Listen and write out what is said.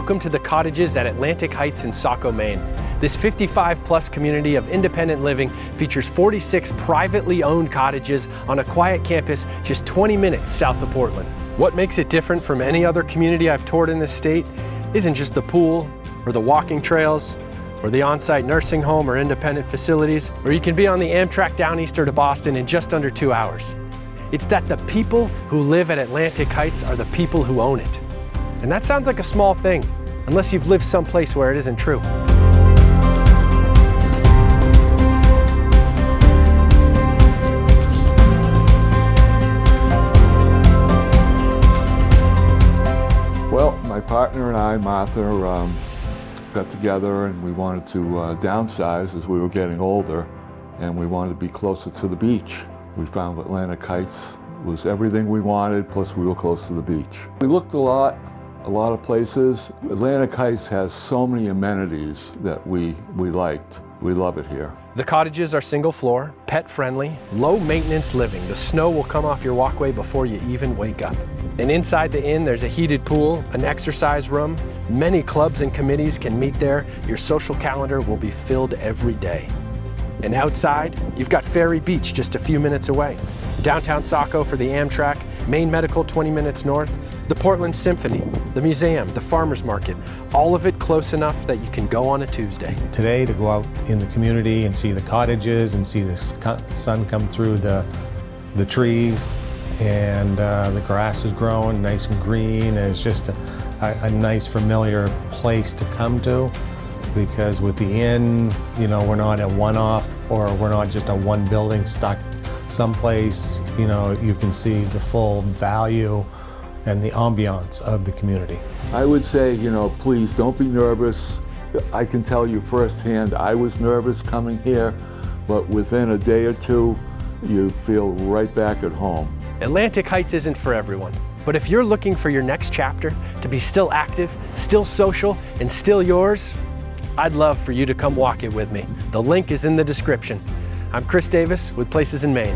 Welcome to the Cottages at Atlantic Heights in Saco, Maine. This 55-plus community of independent living features 46 privately owned cottages on a quiet campus just 20 minutes south of Portland. What makes it different from any other community I've toured in this state isn't just the pool, or the walking trails, or the on-site nursing home or independent facilities, or you can be on the Amtrak Downeaster to Boston in just under 2 hours. It's that the people who live at Atlantic Heights are the people who own it. And that sounds like a small thing, unless you've lived someplace where it isn't true. Well, my partner and I, Martha, got together and we wanted to downsize as we were getting older, and we wanted to be closer to the beach. We found Atlantic Heights was everything we wanted, plus we were close to the beach. We looked a lot of places. Atlantic Heights has so many amenities that we liked. We love it here. The cottages are single floor, pet friendly, low maintenance living. The snow will come off your walkway before you even wake up. And inside the inn, there's a heated pool, an exercise room. Many clubs and committees can meet there. Your social calendar will be filled every day. And outside, you've got Ferry Beach just a few minutes away. Downtown Saco for the Amtrak, Maine Medical 20 minutes north, the Portland Symphony, the museum, the farmer's market, all of it close enough that you can go on a Tuesday. Today, to go out in the community and see the cottages and see the sun come through the trees, and the grass is growing nice and green, and it's just a nice familiar place to come to, because with the inn, you know, we're not a one-off, or we're not just a one building stuck someplace. You know, you can see the full value and the ambiance of the community. I would say, you know, please don't be nervous. I can tell you firsthand, I was nervous coming here, but within a day or two, you feel right back at home. Atlantic Heights isn't for everyone, but if you're looking for your next chapter to be still active, still social, and still yours, I'd love for you to come walk it with me. The link is in the description. I'm Chris Davis with Places in Maine.